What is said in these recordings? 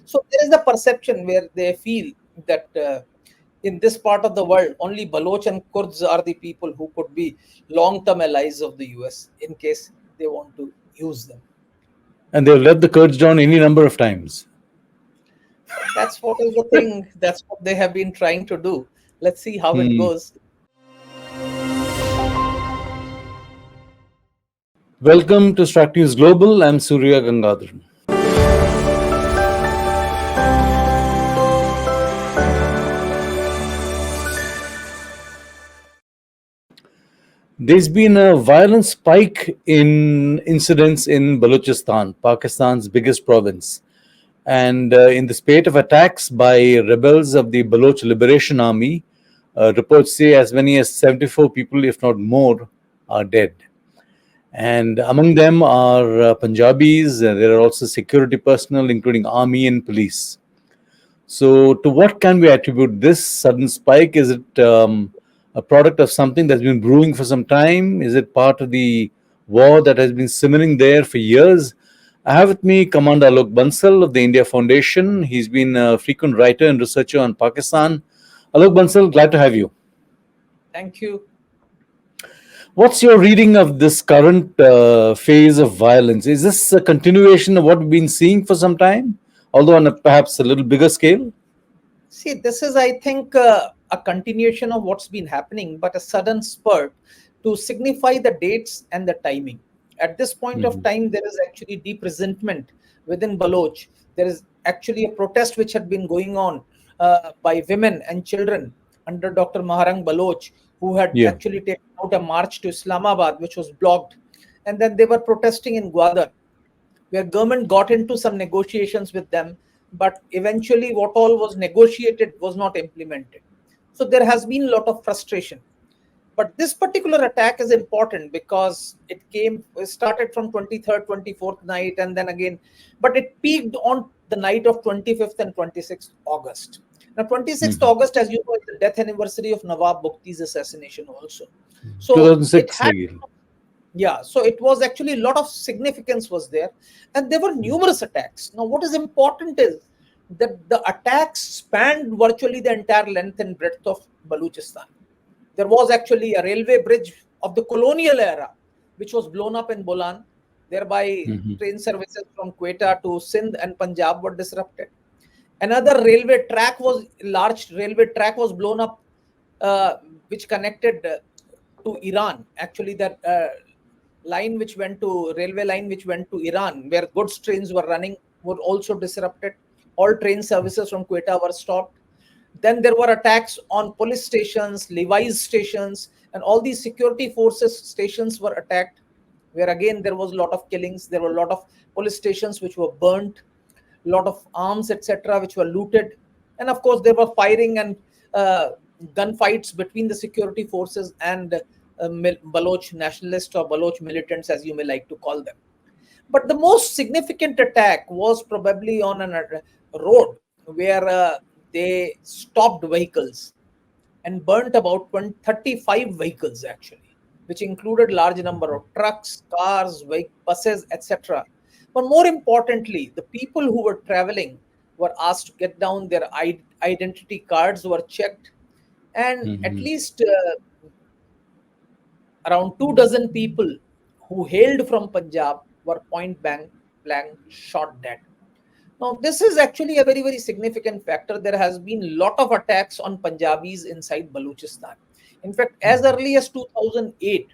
So there is a perception where they feel that in this part of the world, only Baloch and Kurds are the people who could be long-term allies of the US in case they want to use them. And they've let the Kurds down any number of times. That's what is the thing. That's what they have been trying to do. Let's see how it Hmm. goes. Welcome to Strat News Global. I'm Surya Gangadharan. There's been a violent spike in incidents in Balochistan, Pakistan's biggest province. And in the spate of attacks by rebels of the Baloch Liberation Army, reports say as many as 74 people, if not more, are dead. And among them are Punjabis. There are also security personnel, including army and police. So, to what can we attribute this sudden spike? Is it a product of something that's been brewing for some time? Is it part of the war that has been simmering there for years? I have with me Commander Alok Bansal of the India Foundation. He's been a frequent writer and researcher on Pakistan. Alok Bansal, glad to have you. Thank you. What's your reading of this current phase of violence? Is this a continuation of what we've been seeing for some time, although on perhaps a little bigger scale? See, this is, I think, a continuation of what's been happening, but a sudden spurt to signify the dates and the timing. At this point of time, there is actually deep resentment within Baloch. There is actually a protest which had been going on by women and children under Dr. Maharang Baloch, who had Yeah. actually taken out a march to Islamabad, which was blocked. And then they were protesting in Gwadar, where government got into some negotiations with them, but eventually what all was negotiated was not implemented. So there has been a lot of frustration. But this particular attack is important because it started from 23rd, 24th night, and then again, but it peaked on the night of 25th and 26th August. Now, 26th August, as you know, is the death anniversary of Nawab Bugti's assassination also. So it 2006 had, again. yeah, so it was actually a lot of significance was there, and there were numerous attacks. Now, what is important is that the attacks spanned virtually the entire length and breadth of Balochistan. There was actually a railway bridge of the colonial era, which was blown up in Bolan. Thereby, train services from Quetta to Sind and Punjab were disrupted. Another large railway track was blown up, which connected to Iran. Actually, that railway line which went to Iran, where goods trains were running, were also disrupted. All train services from Quetta were stopped. Then there were attacks on police stations, Levi's stations, and all these security forces stations were attacked, where again there was a lot of killings. There were a lot of police stations which were burnt, a lot of arms, etc., which were looted. And of course, there were firing and gunfights between the security forces and Baloch nationalists or Baloch militants, as you may like to call them. But the most significant attack was probably on a road where they stopped vehicles and burnt about 35 vehicles actually, which included large number of trucks, cars, buses, etc. But more importantly, the people who were traveling were asked to get down. Their identity cards were checked, and at least around 2 dozen people who hailed from Punjab were point blank shot dead. Now, this is actually a very, very significant factor. There has been a lot of attacks on Punjabis inside Balochistan. In fact, as early as 2008,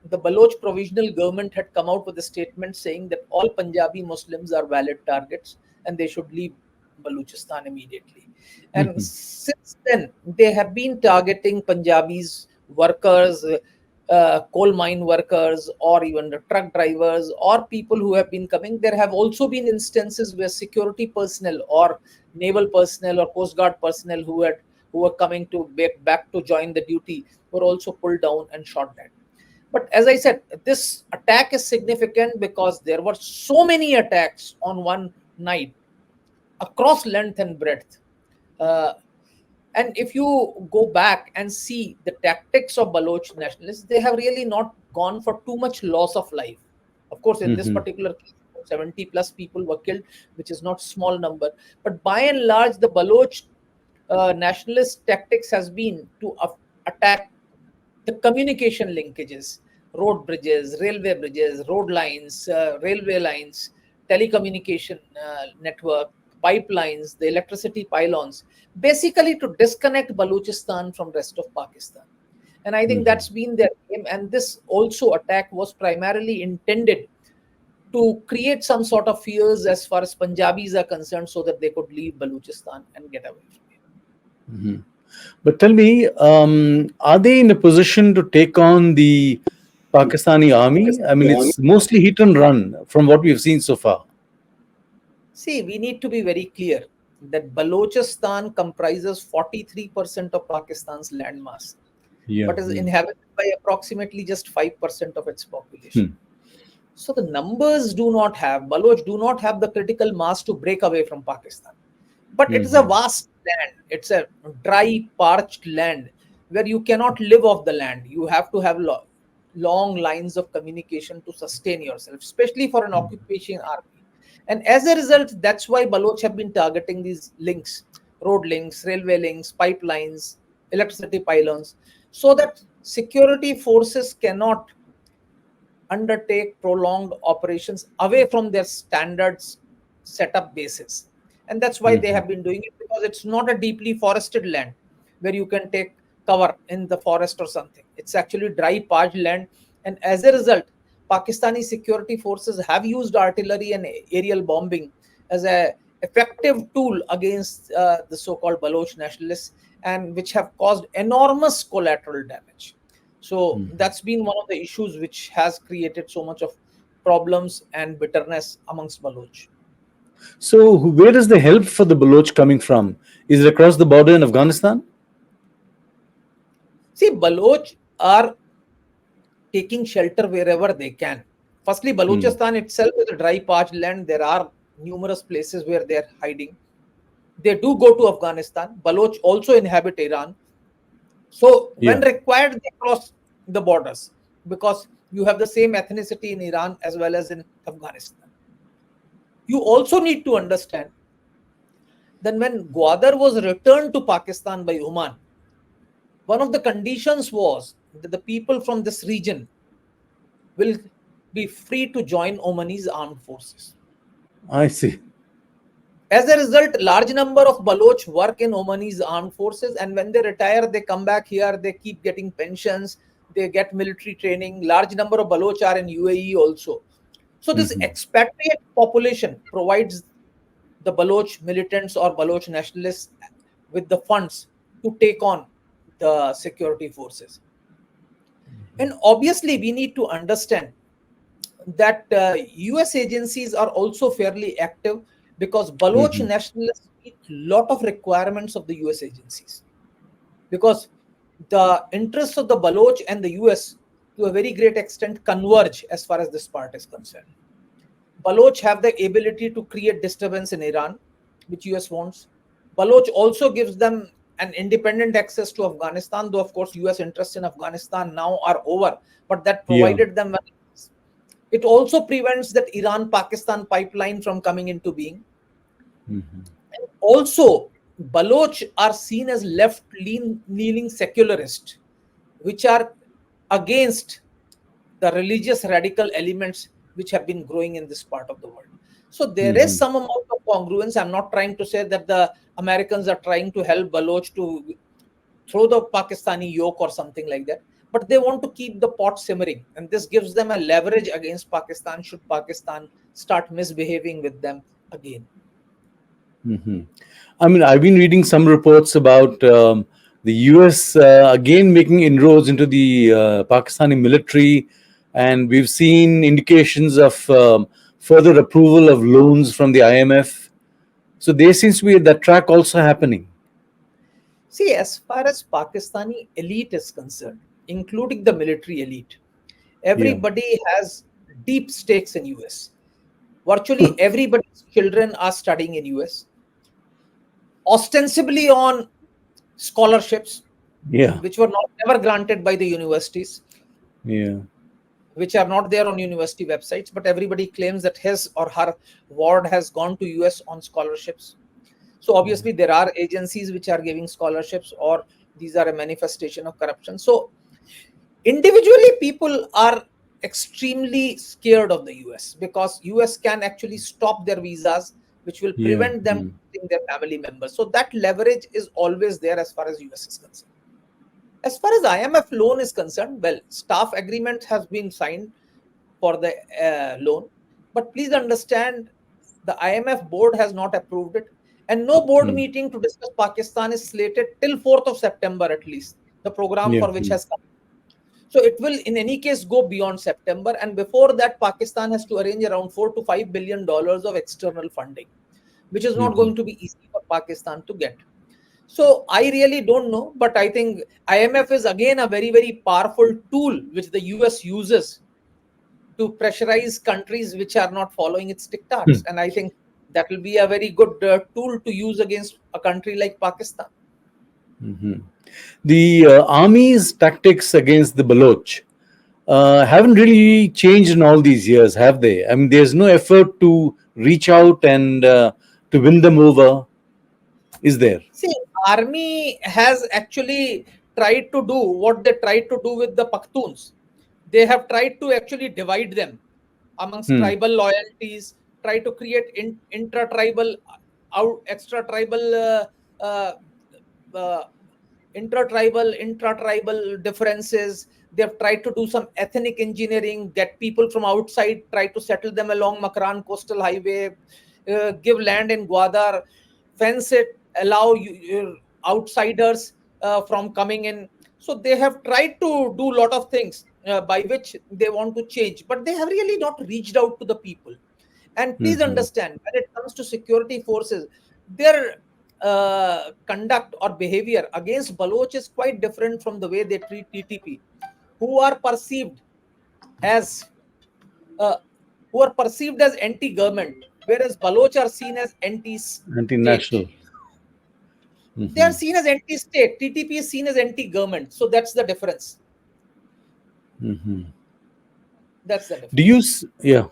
the Baloch provisional government had come out with a statement saying that all Punjabi Muslims are valid targets and they should leave Balochistan immediately. And since then, they have been targeting Punjabis, workers, coal mine workers, or even the truck drivers, or people who have been coming. There have also been instances where security personnel or naval personnel or coast guard personnel who were coming to back to join the duty were also pulled down and shot dead. But as I said, this attack is significant because there were so many attacks on one night across length and breadth. And if you go back and see the tactics of Baloch nationalists, they have really not gone for too much loss of life. Of course, in this particular case, it 70 plus people were killed, which is not small number. But by and large, the Baloch nationalist tactics has been to attack the communication linkages, road bridges, road lines, railway lines, telecommunication network, pipelines, the electricity pylons, basically to disconnect Balochistan from rest of Pakistan. And I think Mhm. that's been their aim. And this also attack was primarily intended to create some sort of fears as far as Punjabis are concerned, so that they could leave Balochistan and get away from it. Mhm. But tell me, are they in a position to take on the Pakistani army? I mean, it's mostly hit and run from what we've seen so far. See, we need to be very clear that Balochistan comprises 43% of Pakistan's landmass, Yeah. but is inhabited by approximately just 5% of its population. Hmm. So the numbers do not have, Baloch do not have the critical mass to break away from Pakistan. But it is a Mhm. vast land. It's a dry, parched land where you cannot live off the land. You have to have long lines of communication to sustain yourself, especially for an occupation army. And as a result, that's why Baloch have been targeting these links, road links, railway links, pipelines, electricity pylons, so that security forces cannot undertake prolonged operations away from their standards setup bases. And that's why they Mhm. have been doing it, because it's not a deeply forested land where you can take cover in the forest or something. It's actually dry, parched land. And as a result, Pakistani security forces have used artillery and aerial bombing as a effective tool against the so-called Baloch nationalists, and which have caused enormous collateral damage. So Mhm. that's been one of the issues which has created so much of problems and bitterness amongst Baloch. So, where is the help for the Baloch coming from? Is it across the border in Afghanistan? See, Baloch are taking shelter wherever they can. Firstly, Hmm. Balochistan itself is a dry, parched land. There are numerous places where they're hiding. They do go to Afghanistan. Baloch also inhabit Iran. So, when Yeah. required, they cross the borders, because you have the same ethnicity in Iran as well as in Afghanistan. You also need to understand that when Gwadar was returned to Pakistan by Oman, one of the conditions was that the people from this region will be free to join Omanese armed forces. I see. As a result, large number of Baloch work in Omanese armed forces, and when they retire, they come back here. They keep getting pensions. They get military training. Large number of Baloch are in UAE also. So this Mhm. expatriate population provides the Baloch militants or Baloch nationalists with the funds to take on the security forces. And obviously, we need to understand that US agencies are also fairly active, because Baloch Mhm. nationalists meet lot of requirements of the US agencies, because the interests of the Baloch and the US to a very great extent converge as far as this part is concerned. Baloch have the ability to create disturbance in Iran, which US wants. Baloch also gives them an independent access to Afghanistan, though of course US interests in Afghanistan now are over, but that Yeah. provided them. It also prevents that Iran-Pakistan pipeline from coming into being. Mhm. And also, Baloch are seen as left-leaning secularists, which are against the religious radical elements which have been growing in this part of the world. So there is Mhm. some amount of congruence. I'm not trying to say that the Americans are trying to help Baloch to throw the Pakistani yoke or something like that, but they want to keep the pot simmering, and this gives them a leverage against Pakistan should Pakistan start misbehaving with them again. Mhm. I mean, I've been reading some reports about the US again making inroads into the Pakistani military, and we've seen indications of further approval of loans from the IMF. So there seems to be that track also happening. See, as far as Pakistani elite is concerned, including the military elite, Yeah. everybody has deep stakes in US. Virtually everybody's children are studying in US, ostensibly on scholarships Yeah. which were not never granted by the universities. Yeah. which are not there on university websites, but everybody claims that his or her ward has gone to US on scholarships. So obviously there are agencies which are giving scholarships, or these are a manifestation of corruption. So individually people are extremely scared of the US, because US can actually stop their visas, which will Yeah. prevent them from visiting their family members. So that leverage is always there as far as US is concerned. As far as IMF loan is concerned, well, staff agreement has been signed for the loan, but please understand the IMF board has not approved it, and no board meeting to discuss Pakistan is slated till 4th of September at least, the program Yeah. for which has come. So it will in any case go beyond September, and before that Pakistan has to arrange around $4 to $5 billion of external funding, which is not going to be easy for Pakistan to get. So I really don't know, but I think IMF is again a very, very powerful tool which the US uses to pressurize countries which are not following its diktats. And I think that will be a very good tool to use against a country like Pakistan. The army's tactics against the Baloch haven't really changed in all these years, have they? I mean, there's no effort to reach out and to win them over, is there? See, army has actually tried to do what they tried to do with the Pakhtuns. They have tried to actually divide them amongst tribal loyalties, try to create intra-tribal, extra-tribal, uh, uh, intra-tribal differences. They've tried to do some ethnic engineering, get people from outside, try to settle them along Makran coastal highway, give land in Gwadar, fence it, allow outsiders from coming in. So they have tried to do a lot of things by which they want to change, but they have really not reached out to the people. And please understand, when it comes to security forces, their conduct or behavior against Baloch is quite different from the way they treat TTP, who are perceived as uh, anti-government, whereas Baloch are seen as anti-state. Anti-national. They are seen as anti-state. TTP is seen as anti-government. So that's the difference. That's the difference. Do you? Yeah.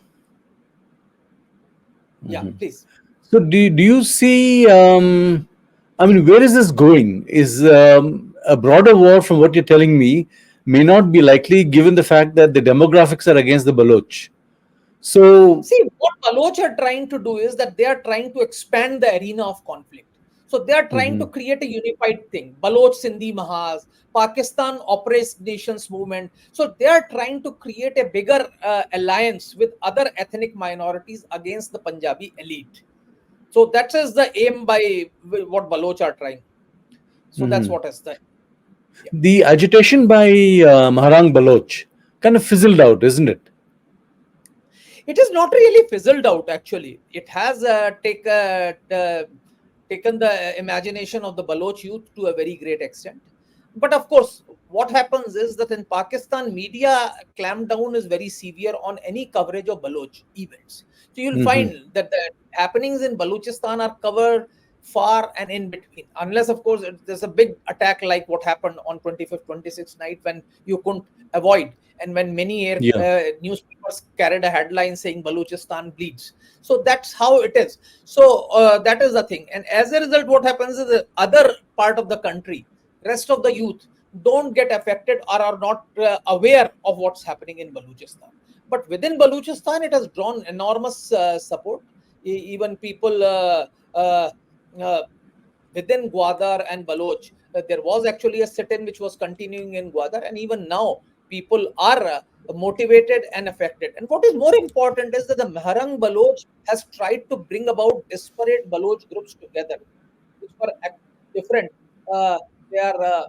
Yeah, please. So do you see? I mean, where is this going? Is a broader war, from what you're telling me, may not be likely given the fact that the demographics are against the Baloch. So see, what Baloch are trying to do is that they are trying to expand the arena of conflict. So they are trying to create a unified thing. Baloch Sindhi Mahas, Pakistan Oppressed Nations Movement. So they are trying to create a bigger alliance with other ethnic minorities against the Punjabi elite. So that is the aim by what Baloch are trying. So that's what is the. The agitation by Maharang Baloch kind of fizzled out, isn't it? It is not really fizzled out, actually. It has taken the imagination of the Baloch youth to a very great extent. But of course, what happens is that in Pakistan, media clampdown is very severe on any coverage of Baloch events. So you'll find that the happenings in Balochistan are covered far and in between, unless of course there's a big attack like what happened on 25th 26th night, when you couldn't avoid, and when many newspapers carried a headline saying Balochistan bleeds. So that's how it is. So that is the thing, and as a result what happens is the other part of the country, rest of the youth, don't get affected or are not aware of what's happening in Balochistan. But within Balochistan, it has drawn enormous support. Even people within Gwadar and Baloch, there was actually a sit-in which was continuing in Gwadar, and even now people are motivated and affected. And what is more important is that the Maharang Baloch has tried to bring about disparate Baloch groups together, which were different. They are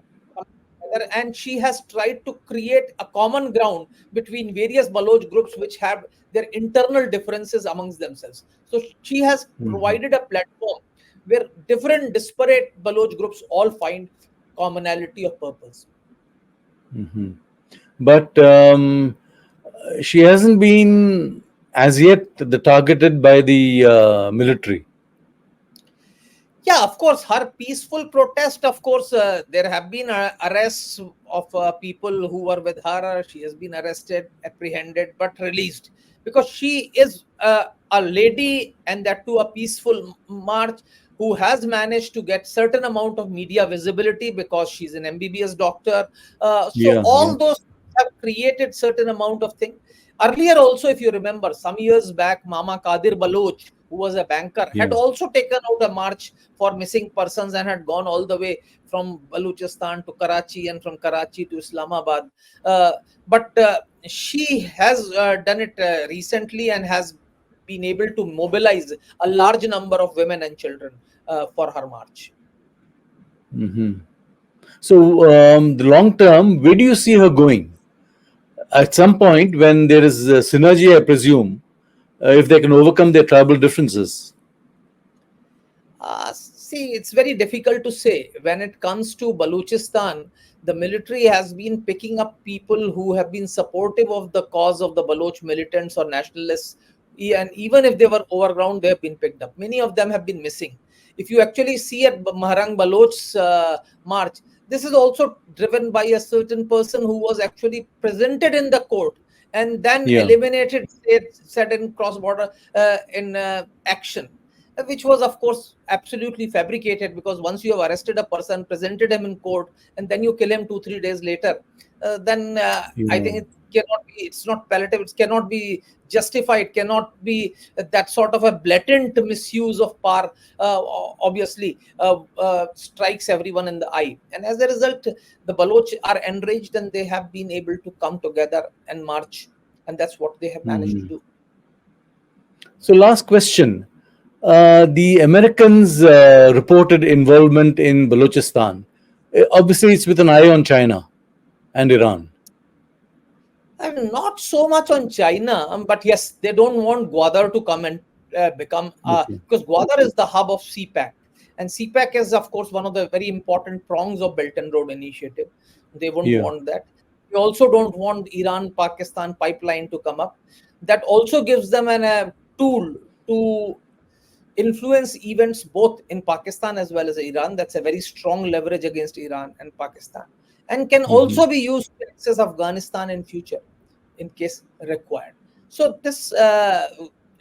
and she has tried to create a common ground between various Baloch groups which have their internal differences amongst themselves. So she has provided a platform where different disparate Baloch groups all find commonality of purpose. But she hasn't been as yet the targeted by the military. Yeah, of course, her peaceful protest, of course, there have been arrests of people who were with her. She has been arrested, apprehended, but released because she is a lady, and that too a peaceful march, who has managed to get certain amount of media visibility because she's an MBBS doctor. So Yeah, yeah, all those have created certain amount of thing. Earlier also, if you remember, some years back, Mama Kadir Baloch, who was a banker, had yeah. also taken out a march for missing persons and had gone all the way from Balochistan to Karachi and from Karachi to Islamabad. Uh, but she has done it recently and has been able to mobilize a large number of women and children for her march. Hmm. So, the long term, where do you see her going? At some point, when there is synergy, I presume, if they can overcome their tribal differences. See, it's very difficult to say. When it comes to Balochistan, the military has been picking up people who have been supportive of the cause of the Baloch militants or nationalists. And even if they were overground, they have been picked up. Many of them have been missing. If you actually see at Maharang Baloch's march, this is also driven by a certain person who was actually presented in the court and then Yeah. eliminated, said in cross border in action, which was of course absolutely fabricated, because once you have arrested a person, presented him in court, and then you kill him 2 3 days later, then I Yeah. think it cannot be, it's not palatable, it cannot be justified, cannot be that sort of a blatant misuse of power. Obviously strikes everyone in the eye, and as a result the Baloch are enraged and they have been able to come together and march, and that's what they have managed to Mhm. do. So, last question. The Americans reported involvement in Balochistan. Obviously, it's with an eye on China and Iran. I mean, not so much on China, but yes, they don't want Gwadar to come and become, Okay. because Gwadar is the hub of CPEC. And CPEC is, of course, one of the very important prongs of Belt and Road Initiative. They wouldn't Yeah. want that. They also don't want Iran Pakistan pipeline to come up. That also gives them a tool to influence events both in Pakistan as well as Iran. That's a very strong leverage against Iran and Pakistan, and can Hmm. also be used to access Afghanistan in future in case required. So this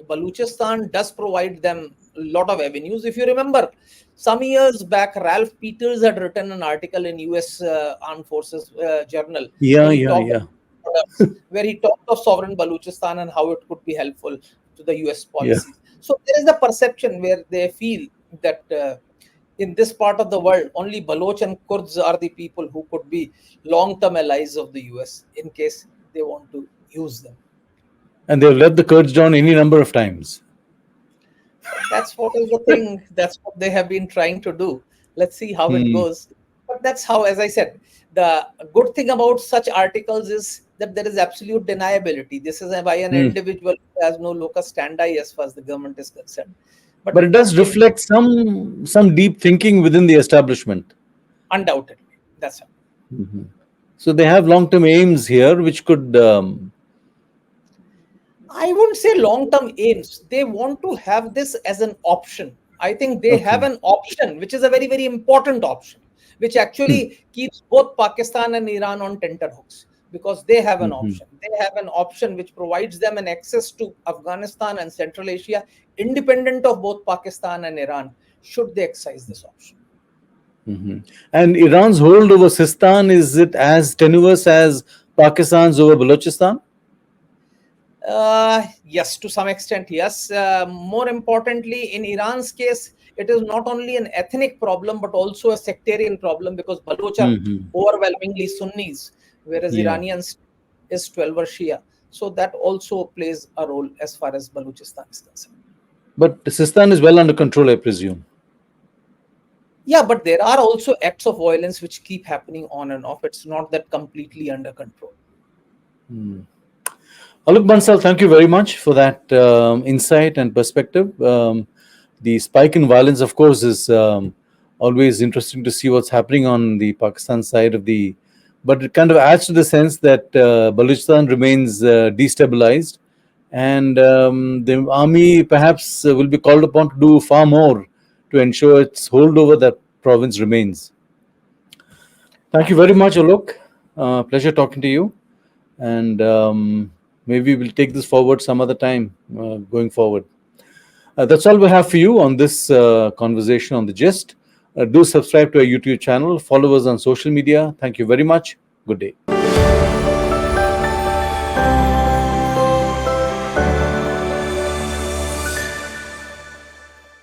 Balochistan does provide them a lot of avenues. If you remember, some years back, Ralph Peters had written an article in U.S. Armed Forces Journal Yeah, where he yeah, talked yeah, where he talked of sovereign Balochistan and how it could be helpful to the U.S. yeah. policies. So there is a perception where they feel that in this part of the world, only Baloch and Kurds are the people who could be long-term allies of the US in case they want to use them. And they've let the Kurds down any number of times. That's what is the thing. That's what they have been trying to do. Let's see how it Hmm. goes. But that's how, as I said, the good thing about such articles is that there is absolute deniability. This is by an Hmm. individual who has no locus standi as far as the government is concerned. But But it does in reflect some deep thinking within the establishment. undoubtedly, that's how. So they have long-term aims here, which could. I wouldn't say long term aims. They want to have this as an option. I think they have Okay. an option, which is a very, very important option, which actually keeps both Pakistan and Iran on tenterhooks because they have an Hmm. option. They have an option which provides them an access to Afghanistan and Central Asia, independent of both Pakistan and Iran, should they exercise this option. Hmm. And Iran's hold over Sistan, is it as tenuous as Pakistan's over Balochistan? Yes, to some extent, yes. More importantly, in Iran's case, it is not only an ethnic problem but also a sectarian problem because Baloch are Hmm. overwhelmingly Sunnis, whereas Yeah. Iranians is 12 or Shia. So that also plays a role as far as Balochistan is concerned. But Sistan is well under control, I presume. Yeah, but there are also acts of violence which keep happening on and off. It's not that completely under control. Alok Bansal, thank you very much for that insight and perspective. The spike in violence, of course, is always interesting to see what's happening on the Pakistan side of the. But it kind of adds to the sense that Balochistan remains destabilized, and the army perhaps will be called upon to do far more to ensure its hold over that province remains. Thank you very much, Alok. Pleasure talking to you. And maybe we'll take this forward some other time going forward. That's all we have for you on this conversation on the gist. Do subscribe to our YouTube channel, follow us on social media. Thank you very much. Good day.